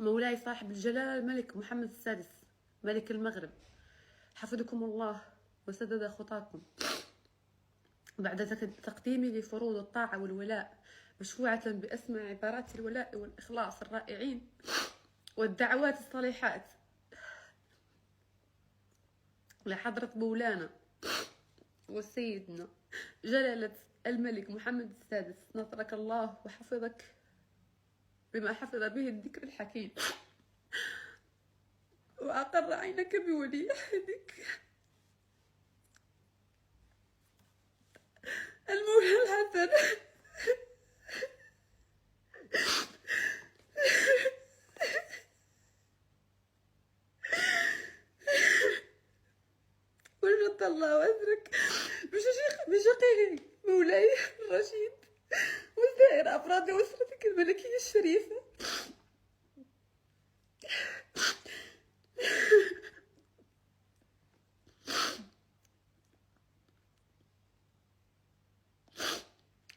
مولاي صاحب الجلالة الملك محمد السادس ملك المغرب، حفظكم الله وسدد خطاكم. بعد تقديمي لفروض الطاعة والولاء مشفوعة بأسمى عبارات الولاء والإخلاص الرائعين والدعوات الصالحات لحضرة مولانا وسيدنا جلالة الملك محمد السادس، نصرك الله وحفظك بما حفظ به الذكر الحكيم، وأقر عينك بولي عهدك المولى الحسن وجد الله وأجرك بشقيه مولاي الرشيد وسائر أفراد أسرتك الملكية الشريفة.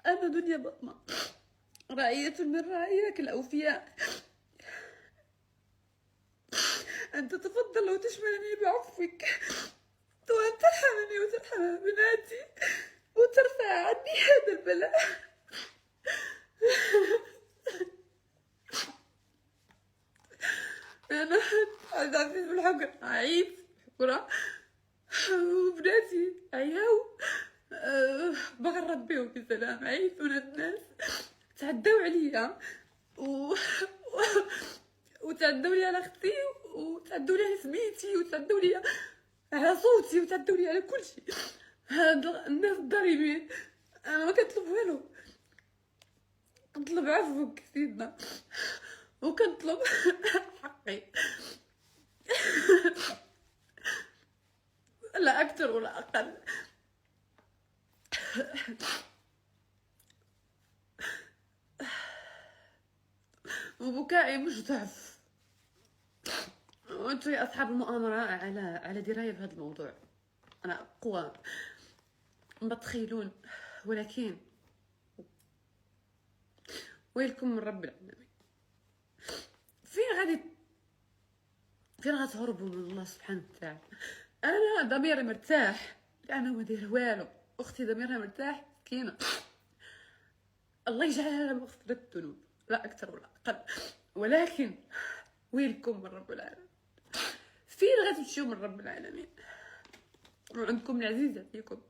أنا دنيا بطمة رعية من رعاياك الأوفياء، أن تتفضل وتشملني بعفوك، وأن ترحمني وترحم بناتي وترفع عني هذا البلاء. أنا عبد العزيز بالحقر عيد حقرة وبناتي عياو بغى نربيهم بسلام، عيفون الناس تعداو عليا وتعداو لي على اختي وتعداو لي على سميتي وتعداو لي على صوتي وتعداو لي على كل شيء. هاد الناس الضاربين انا ما كنطلب والو، كنطلب عفوك سيدنا وكنطلب حقي لا اكثر ولا اقل. وبكائي مش ضعف، وانتم يا اصحاب المؤامره على درايه بهذا الموضوع. انا اقوى ما تتخيلون، ولكن ويلكم من رب العالمين. فين غتهربوا من الله سبحانه وتعالى؟ انا ضميري مرتاح لانه ما داير والو، اختي ضميرها مرتاح مسكينه، الله يجعلها لها مغفرة الذنوب لا اكثر ولا اقل. ولكن ويلكم من رب العالمين، فين غتمشيو من رب العالمين وعندكم العزيزه فيكم؟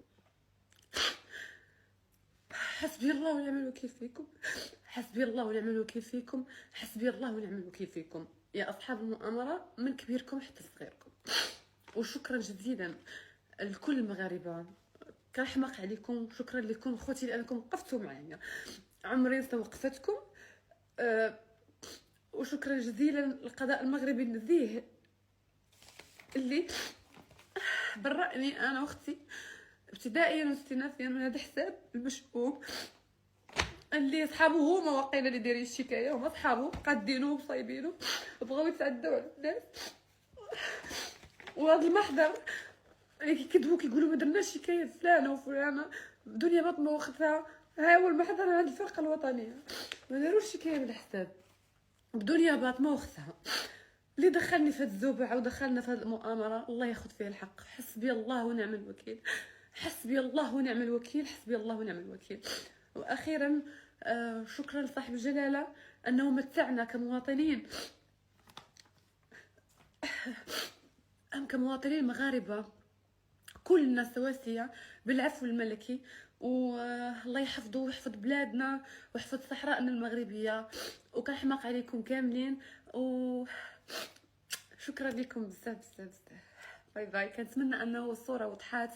حسبي الله ونعم الوكيل فيكم، حسبي الله ونعم الوكيل فيكم، حسبي الله ونعم الوكيل فيكم يا اصحاب المؤامره، من كبيركم حتى صغيركم. وشكرا جزيلا لكل المغاربه، كنحماق عليكم، شكرا لكم خوتي لانكم وقفتوا معايا، عمري وقفتكم. وشكرا جزيلا للقضاء المغربي النزيه اللي برأني انا واختي ابتدائيا واستئنافيا من هذا الحساب المشؤوم اللي صحابو هما واقيلا اللي دايرين الشكايه، هما صحابو قادينو وصايبينو بغاو يتعداو على الناس. وهذا المحضر اللي كيكذبوا كيقولوا ما درناش شكايه فلانه وفلانه، دنيا بطمه واختها، ها هو المحضر عند الفرقه الوطنيه، ما داروش شكايه من الحساب. دنيا باطمه واختها اللي دخلني في هاد الزوبعه ودخلنا في هاد المؤامره، الله ياخذ فيه الحق. حسبي الله ونعم الوكيل، حسبي الله ونعم الوكيل، حسبي الله ونعم الوكيل. واخيرا شكرا لصاحب الجلاله انه متعنا كمواطنين كمواطنين مغاربه كلنا سواسيه بالعفو الملكي. والله يحفظه ويحفظ بلادنا ويحفظ صحراءنا المغربيه، وكنحماق عليكم كاملين. شكرا لكم بزاف بزاف بزاف. باي باي. كنتمنى انه الصوره وضحات.